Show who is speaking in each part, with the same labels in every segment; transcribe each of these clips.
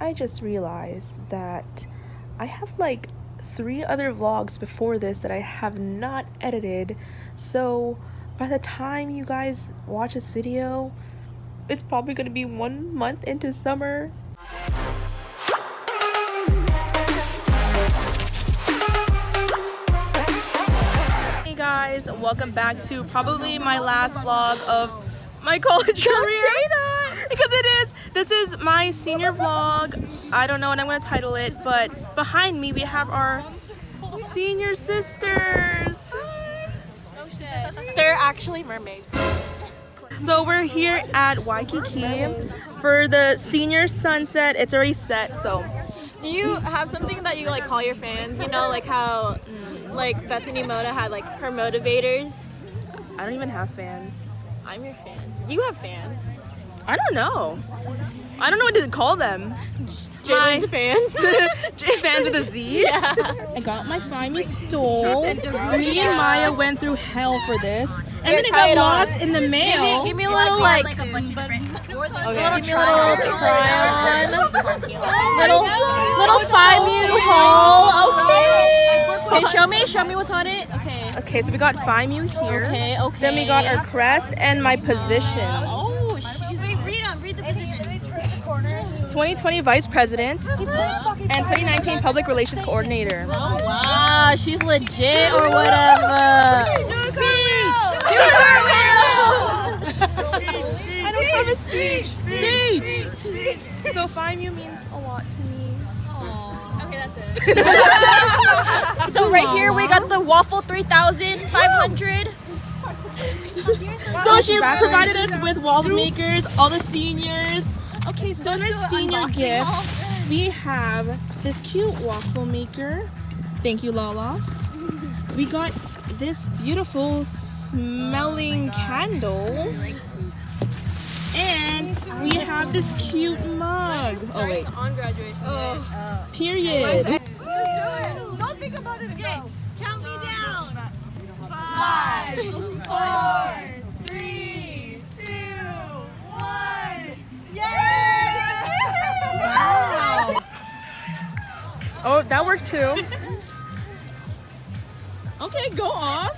Speaker 1: I just realized that I have like 3 other vlogs before this that I have not edited, so by the time you guys watch this video, it's probably gonna be 1 month into summer. Hey guys, welcome back to probably my last vlog of my college career. Because it is. This is my senior vlog. I don't know what I'm going to title it, but behind me we have our senior sisters.
Speaker 2: Oh shit. They're actually mermaids.
Speaker 1: So we're here at Waikiki for the senior sunset. It's already set, so.
Speaker 2: Do you have something that you like call your fans? You know, like how like Bethany Mona had like her motivators?
Speaker 1: I don't even have fans.
Speaker 2: I'm your fan. You have fans.
Speaker 1: I don't know. I don't know what to call them.
Speaker 2: Jadelyn's fans.
Speaker 1: Fans with a Z?
Speaker 2: Yeah.
Speaker 1: I got my Find Me stole. Me and Maya went through hell for this. And then it
Speaker 2: try
Speaker 1: got
Speaker 2: it
Speaker 1: lost
Speaker 2: on.
Speaker 1: in the mail.
Speaker 2: Give me a little like
Speaker 3: a bunch of different.
Speaker 2: give me a little try on. Little Find Me haul. Okay. Okay, show me what's on it. Okay.
Speaker 1: Okay, so we got Find You here.
Speaker 2: Okay.
Speaker 1: Then we got our crest and my position.
Speaker 2: Oh, she's
Speaker 3: Read the position.
Speaker 1: 2020 Vice President and 2019 Public Relations Coordinator.
Speaker 2: Oh wow, she's legit or whatever. Speech! Do
Speaker 1: I don't have a speech. Speech! So Find You means a lot to me.
Speaker 2: Okay, that's it. So right here we got the waffle 3,500.
Speaker 1: So she provided us with waffle makers, all the seniors. Okay, so in our senior gift, we have this cute waffle maker. Thank you, Lala. We got this beautiful smelling candle. And we have this cute mug. Oh, wait.
Speaker 2: On graduation.
Speaker 1: Period.
Speaker 3: Don't think about it again. Count me down. 5, 4, 3, 2, 1. Yay!
Speaker 1: Wow. Oh, that works too. Okay, go on.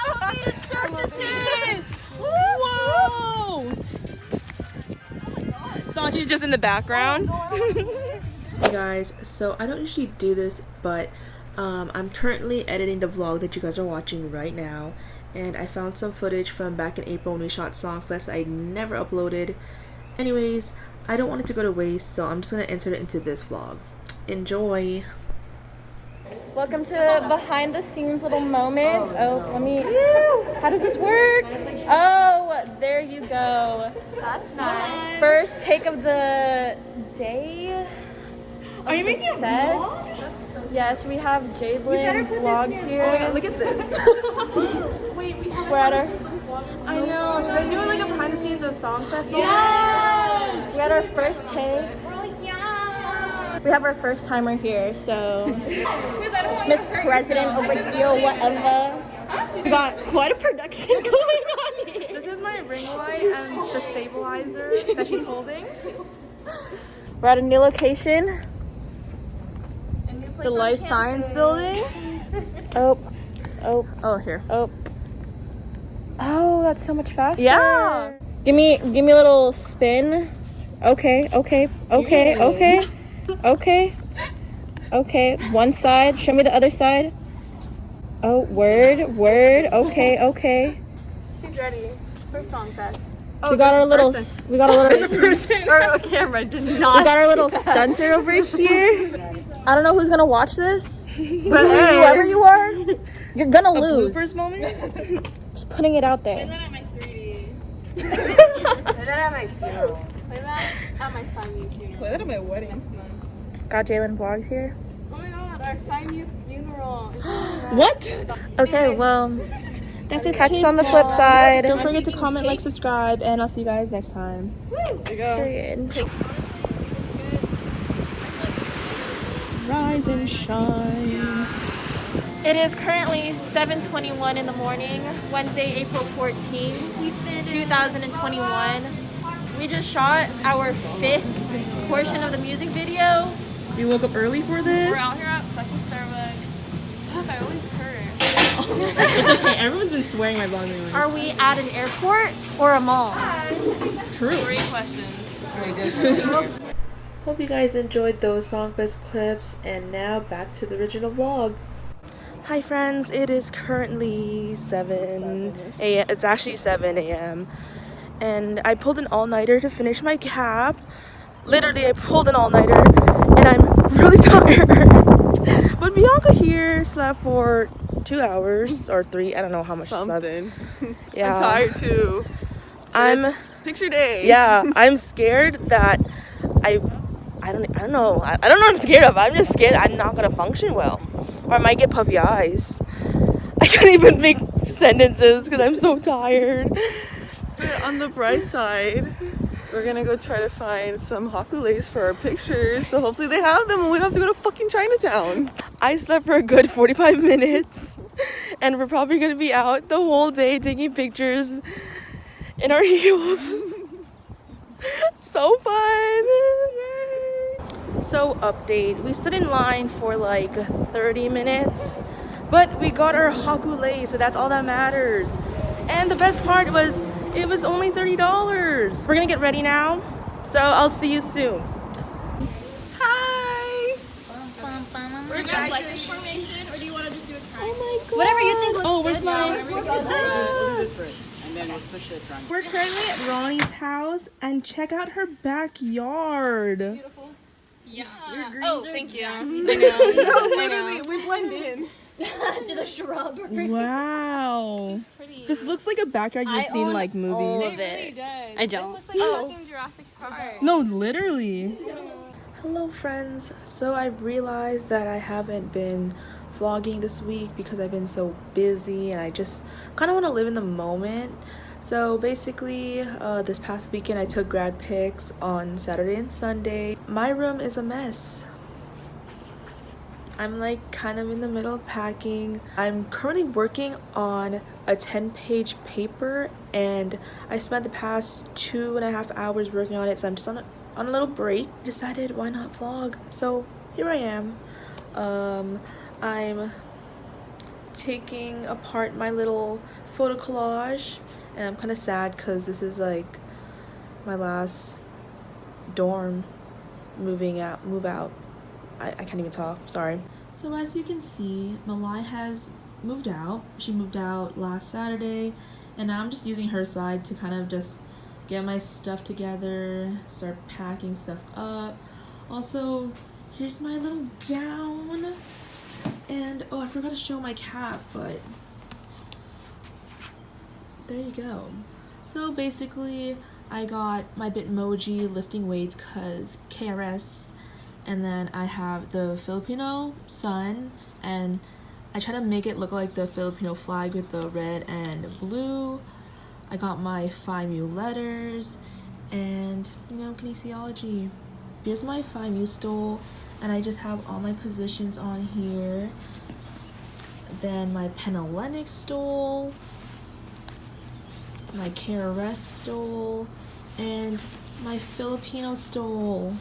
Speaker 3: Elevated surfaces.
Speaker 1: Whoa! Sanji just in the background. Hey guys, so I don't usually do this, but I'm currently editing the vlog that you guys are watching right now, and I found some footage from back in April when we shot Songfest I never uploaded. Anyways, I don't want it to go to waste, so I'm just gonna insert it into this vlog. Enjoy!
Speaker 2: Welcome to behind the scenes little moment. Oh, let me. How does this work? Oh, there you go. That's nice. First take of the day.
Speaker 1: Are you making a vlog?
Speaker 2: Yes, we have Jadelynvlogz here.
Speaker 1: Oh my god, look at this!
Speaker 2: We're at our.
Speaker 1: I know, should I do like a behind the scenes of Songfest?
Speaker 2: Yes! We're at our first take. We have our first timer here, so Miss President over here, whatever. We got quite a production going on here.
Speaker 1: This is my ring light and the stabilizer that she's holding.
Speaker 2: We're at a new location. The Life Science Building. Oh, here. Oh, that's so much faster.
Speaker 1: Yeah.
Speaker 2: Give me a little spin. Okay. One side. Show me the other side. Oh, word. Okay.
Speaker 3: She's ready for Songfest.
Speaker 2: We got our little
Speaker 3: or a camera did not.
Speaker 2: we got our little stunter over here. I don't know who's gonna watch this, but whoever you are, you're gonna lose.
Speaker 1: Bloopers moment?
Speaker 2: Just putting it out there.
Speaker 3: Play that at my 3D. Play that at my funeral. Play that at my Find funeral.
Speaker 1: Play that at my wedding.
Speaker 3: Next month.
Speaker 2: Got Jadelynvlogz here.
Speaker 3: Oh my god, our Find funeral.
Speaker 1: What?
Speaker 2: Okay, well,
Speaker 1: That's it.
Speaker 2: catch us on the flip side.
Speaker 1: Don't forget to comment, like, subscribe, and I'll see you guys next time.
Speaker 3: There you go.
Speaker 2: Period.
Speaker 1: Rise and shine.
Speaker 2: It is currently 7:21 in the morning, Wednesday, April 14th, 2021. We just shot our 5th portion of the music video.
Speaker 1: We woke up early for this.
Speaker 3: We're out here at fucking Starbucks. Fuck, I always curse.
Speaker 1: It's okay, everyone's been swearing my vlog anyways.
Speaker 2: Are we at an airport or a mall?
Speaker 1: True.
Speaker 3: 3 questions.
Speaker 1: Hope you guys enjoyed those Songfest clips, and now back to the original vlog. Hi friends, it is currently 7 a.m. It's actually 7 a.m. and I pulled an all-nighter to finish my cap. Literally, I pulled an all-nighter and I'm really tired. But Bianca here slept for 2 hours or 3. I don't know how much she slept. Yeah.
Speaker 4: I'm tired too.
Speaker 1: I'm
Speaker 4: Picture day.
Speaker 1: Yeah, I'm scared that I don't know. I don't know what I'm scared of. I'm just scared I'm not gonna function well, or I might get puffy eyes. I can't even make sentences because I'm so tired.
Speaker 4: But on the bright side, we're gonna go try to find some hakulays for our pictures. So hopefully they have them and we don't have to go to fucking Chinatown.
Speaker 1: I slept for a good 45 minutes, and we're probably gonna be out the whole day taking pictures in our heels. So fun! So update, we stood in line for like 30 minutes, but we got our hakulei, so that's all that matters. And the best part was, it was only $30. We're gonna get ready now, so I'll see you soon. Hi!
Speaker 3: We're gonna like this formation, or do you want to just do a triangle?
Speaker 1: Oh my god!
Speaker 2: Whatever you think looks
Speaker 1: Oh, where's
Speaker 2: good.
Speaker 1: my...
Speaker 5: We'll do this first, and then we'll switch to the triangle.
Speaker 1: We're currently at Ronnie's house, and check out her backyard.
Speaker 3: Yeah. Oh, thank you.
Speaker 4: No, literally, we blend in.
Speaker 2: To the shrub.
Speaker 1: Wow. This looks like a backyard you've seen like movies.
Speaker 2: All of it. I don't.
Speaker 3: Looks like fucking Jurassic Park.
Speaker 1: No, literally. Hello friends. So I realized that I haven't been vlogging this week because I've been so busy and I just kind of want to live in the moment. So basically, this past weekend I took grad pics on Saturday and Sunday. My room is a mess. I'm like kind of in the middle of packing. I'm currently working on a 10-page paper and I spent the past 2.5 hours working on it, so I'm just on a little break. Decided why not vlog, so here I am. I'm taking apart my little photo collage and I'm kind of sad because this is like my last dorm move out. I can't even talk, sorry. So as you can see, Malai has moved out. She moved out last Saturday and now I'm just using her side to kind of just get my stuff together, start packing stuff up. Also, here's my little gown. And oh, I forgot to show my cap, but there you go. So basically, I got my Bitmoji lifting weights because KRS, and then I have the Filipino sun, and I try to make it look like the Filipino flag with the red and blue. I got my Phi Mu letters, and you know, kinesiology. Here's my Phi Mu stole, and I just have all my positions on here. Then my Penhellenic stole, my KRS stole, and my Filipino stole.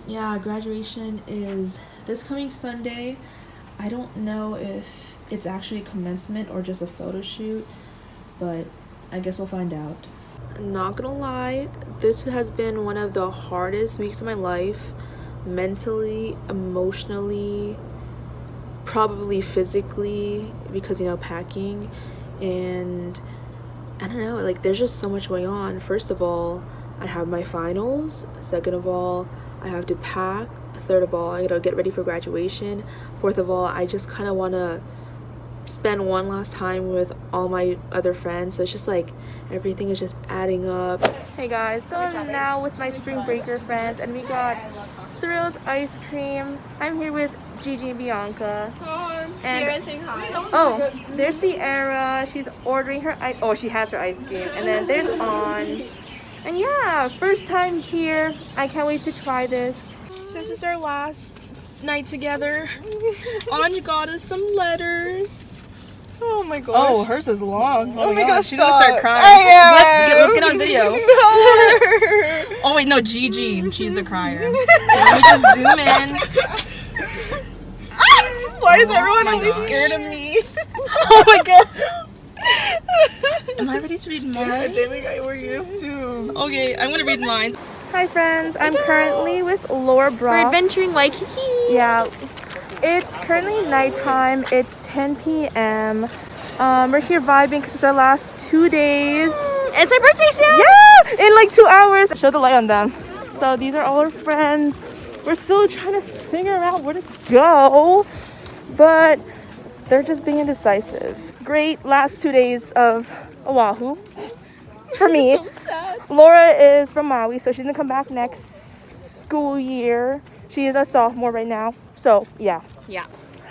Speaker 1: Yeah, graduation is this coming Sunday. I don't know if it's actually commencement or just a photo shoot, but I guess we'll find out. Not gonna lie, this has been one of the hardest weeks of my life, mentally, emotionally, probably physically, because you know, packing, and I don't know, like there's just so much going on. First of all, I have my finals. Second of all, I have to pack. Third of all, I gotta get ready for graduation. Fourth of all, I just kind of want to spend one last time with all my other friends. So it's just like everything is just adding up. Hey guys, so I'm now with my spring breaker friends and we got Thrills ice cream. I'm here with Gigi and Bianca. And oh, there's Sierra. She's ordering her she has her ice cream. And then there's On. And yeah, first time here. I can't wait to try this. Since it's our last night together, On got us some letters.
Speaker 4: Oh my gosh.
Speaker 2: Oh, hers is long.
Speaker 4: Oh my gosh,
Speaker 2: she's gonna start crying. Let's get on video.
Speaker 4: No.
Speaker 2: Oh wait, no, Gigi. She's a crier. Let me just zoom in.
Speaker 4: Why is everyone
Speaker 2: my
Speaker 4: always
Speaker 2: gosh.
Speaker 4: scared of me?
Speaker 2: Oh my god. Am I ready to read mine?
Speaker 4: Jadelyn, we're used to.
Speaker 2: Okay, I'm gonna read mine.
Speaker 1: Hi friends, I'm currently with Laura
Speaker 3: We're
Speaker 1: Brock.
Speaker 3: adventuring Waikiki.
Speaker 1: Yeah, it's currently nighttime. It's 10 p.m. We're here vibing because it's our last 2 days.
Speaker 3: It's our birthday soon.
Speaker 1: Yeah, in like 2 hours. Show the light on them. So these are all our friends. We're still trying to figure out where to go, but they're just being indecisive. Great last 2 days of Oahu for me.
Speaker 2: So sad.
Speaker 1: Laura is from Maui, so she's gonna come back next school year. She is a sophomore right now, so yeah.
Speaker 3: Yeah.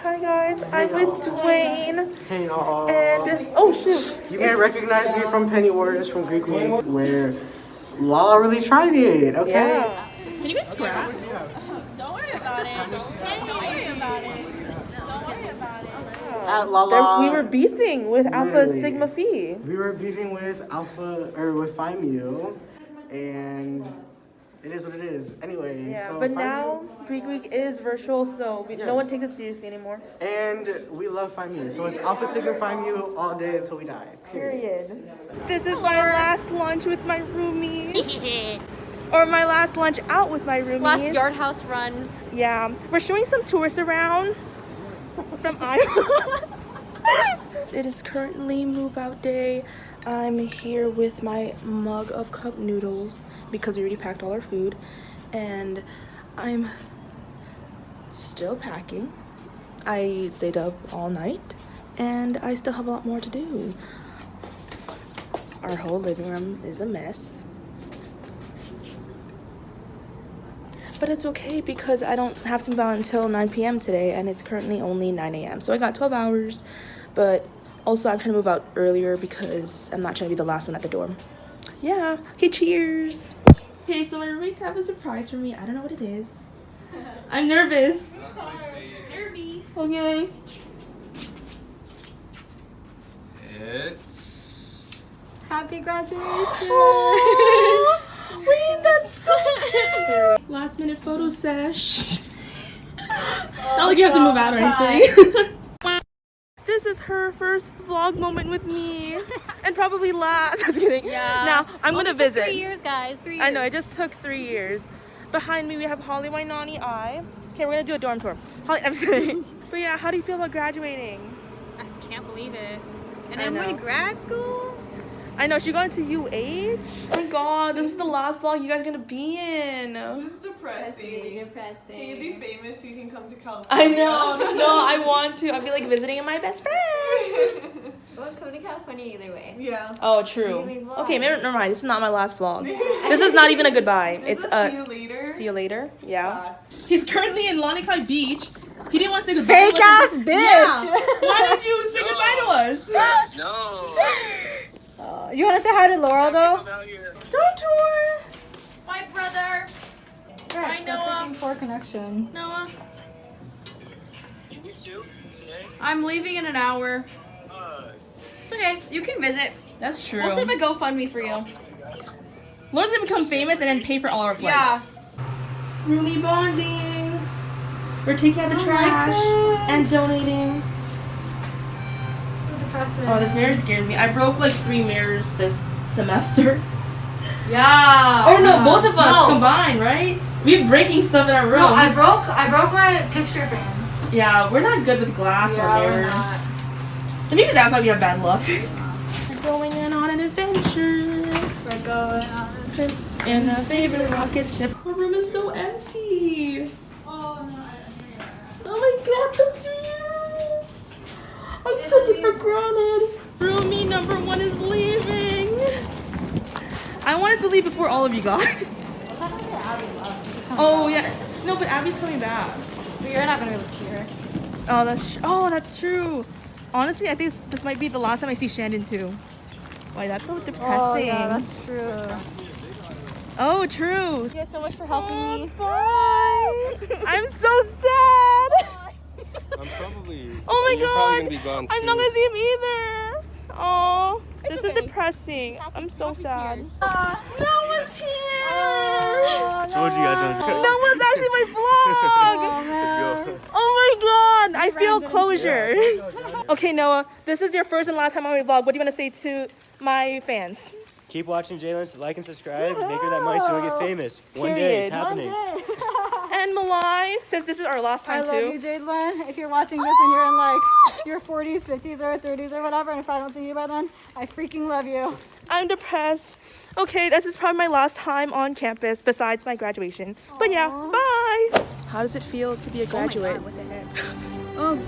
Speaker 1: Hi guys, I'm with Dwayne,
Speaker 6: Hey y'all.
Speaker 1: and oh shoot,
Speaker 6: You may recognize me from Penny Wars from Greek Week, where Lala really tried it, okay?
Speaker 1: yeah.
Speaker 2: Can you get scrapped?
Speaker 3: Don't worry about it. Don't worry about it. Don't worry about it.
Speaker 6: At Lala,
Speaker 1: We were beefing with Alpha
Speaker 6: Literally.
Speaker 1: Sigma Phi.
Speaker 6: we were beefing with Phi Mu, and it is what it is. Anyway,
Speaker 1: Yeah,
Speaker 6: so
Speaker 1: but
Speaker 6: Phi
Speaker 1: now Greek Week is virtual, so no one
Speaker 6: Yes.
Speaker 1: takes it seriously anymore.
Speaker 6: Mu, and we love Phi Mu, so it's Alpha Sigma Phi Mu all day until we die.
Speaker 1: Period. This is my last lunch with my roomies. Or my last lunch out with my roomies.
Speaker 3: Last yard house run.
Speaker 1: Yeah, we're showing some tourists around from Iowa. It is currently move out day. I'm here with my mug of cup noodles because we already packed all our food, and I'm still packing. I stayed up all night and I still have a lot more to do. Our whole living room is a mess. But it's okay because I don't have to move out until 9 p.m. today, and it's currently only 9 a.m. So I got 12 hours, but also I'm trying to move out earlier because I'm not trying to be the last one at the door. Yeah. Okay, cheers. Okay, so my roommates have a surprise for me. I don't know what it is. I'm nervous.
Speaker 3: Nervy.
Speaker 1: Okay.
Speaker 5: It's
Speaker 3: Happy graduation.
Speaker 1: Aww. Wait, that's so cute. Last minute photo sesh. Not like you have to move out or anything. This is her first vlog moment with me, and probably last. I'm kidding.
Speaker 3: Yeah.
Speaker 1: Now I'm gonna visit.
Speaker 3: 3 years, guys. 3 years.
Speaker 1: I know, it just took 3 years. Behind me we have Holly Wainani I. Okay, we're gonna do a dorm tour. Holly, I'm just kidding. But yeah, how do you feel about graduating?
Speaker 3: I can't believe it. And
Speaker 1: I
Speaker 3: then
Speaker 1: know.
Speaker 3: going to grad school.
Speaker 1: I know, she going to UH. Oh my god, this is the last vlog you guys are gonna be in.
Speaker 4: It's depressing.
Speaker 3: Depressing.
Speaker 4: Can you be famous so you can come to California?
Speaker 1: I know. No, I want to. I feel like visiting my best friends.
Speaker 3: Well, come to California either way.
Speaker 4: Yeah.
Speaker 1: Oh, true.
Speaker 3: Maybe vlog.
Speaker 1: Okay, never mind. This is not my last vlog. This is not even a goodbye. It's
Speaker 4: See you later.
Speaker 1: see you later. Yeah.
Speaker 4: Bye.
Speaker 2: He's currently in Lanikai Beach. He didn't want to say goodbye.
Speaker 3: Fake
Speaker 2: to us.
Speaker 3: ass bitch.
Speaker 2: Yeah. Why did you say goodbye to us?
Speaker 5: no.
Speaker 3: You want to say hi to Laurel though?
Speaker 2: Don't tour.
Speaker 3: My brother.
Speaker 2: Hi, Noah.
Speaker 3: Poor connection.
Speaker 2: Noah.
Speaker 5: You too? Today?
Speaker 3: I'm leaving in an hour. It's okay. You can visit.
Speaker 2: That's true.
Speaker 3: We'll set up a GoFundMe for you.
Speaker 2: Laura's gonna become famous and then pay for all our
Speaker 3: Yeah.
Speaker 2: flights.
Speaker 1: Roomie bonding. We're taking out the trash
Speaker 3: this.
Speaker 1: and donating.
Speaker 3: So depressing.
Speaker 1: Oh, this mirror scares me. I broke like 3 mirrors this semester.
Speaker 3: Yeah.
Speaker 1: Oh no, both of us combined, right? We're breaking stuff in our room.
Speaker 3: No, I broke my picture frame.
Speaker 1: Yeah, we're not good with glass or
Speaker 3: we're
Speaker 1: mirrors.
Speaker 3: not.
Speaker 1: And maybe that's why we have bad luck. We're going in on an adventure
Speaker 3: We're going on a trip.
Speaker 1: in a favorite rocket ship. Our room is so empty.
Speaker 3: Oh no.
Speaker 1: Oh my god, the view! I took it for granted. Roomie number 1 is leaving. I wanted to leave before all of you guys. Oh yeah, no, but Abby's coming back.
Speaker 3: But you're not gonna be able to see her.
Speaker 1: Oh, that's true. Honestly, I think this might be the last time I see Shandon too. Why, that's so depressing.
Speaker 3: Oh yeah, that's true.
Speaker 1: Oh, true.
Speaker 3: Thank you guys so much for helping me.
Speaker 1: Bye. I'm so sad.
Speaker 5: I'm probably.
Speaker 1: Oh my
Speaker 5: you're
Speaker 1: god!
Speaker 5: Probably gonna be gone
Speaker 1: I'm
Speaker 5: soon.
Speaker 1: not gonna see him either. Oh, this
Speaker 2: okay.
Speaker 1: is depressing. I'm so sad.
Speaker 2: tears.
Speaker 1: Noah's here.
Speaker 6: Told you guys.
Speaker 1: Noah's actually my vlog.
Speaker 5: Let's go.
Speaker 1: Oh my god! I feel closure. Okay, Noah, this is your first and last time on my vlog. What do you want to say to my fans?
Speaker 7: Keep watching Jadelyn, like and subscribe, make her that money so we get famous. One day, it's
Speaker 1: Period.
Speaker 7: happening.
Speaker 1: And Malai, since this is our last
Speaker 8: I
Speaker 1: time
Speaker 8: love
Speaker 1: too.
Speaker 8: you, Jadelyn. If you're watching this and you're in like your 40s, 50s, or 30s or whatever, and if I don't see you by then, I freaking love you.
Speaker 1: I'm depressed. Okay, this is probably my last time on campus besides my graduation. But yeah, bye. How does it feel to be a graduate?
Speaker 8: Oh,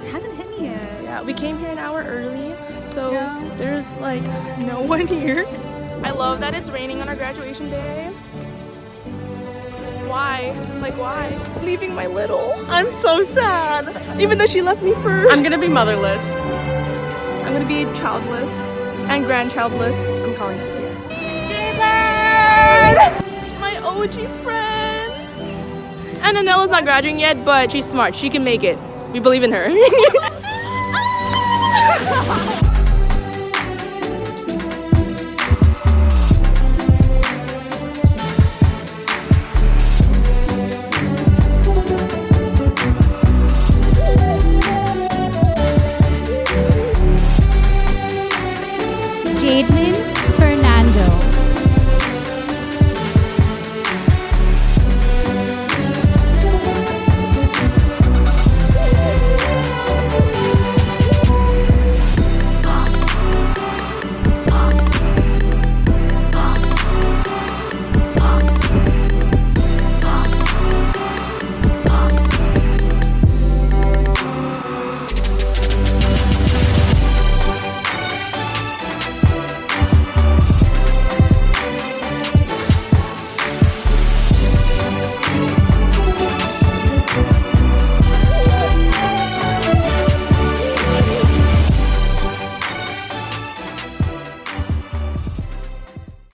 Speaker 8: it hasn't hit me yet.
Speaker 1: Yeah, we came here an hour early, so there's like no one here. I love that it's raining on our graduation day. Why? Like why? Leaving my little. I'm so sad. Even though she left me first.
Speaker 2: I'm gonna be motherless.
Speaker 1: I'm gonna be childless and grandchildless.
Speaker 2: I'm calling Sophia.
Speaker 1: My OG friend. And Anella's not graduating yet, but she's smart. She can make it. We believe in her.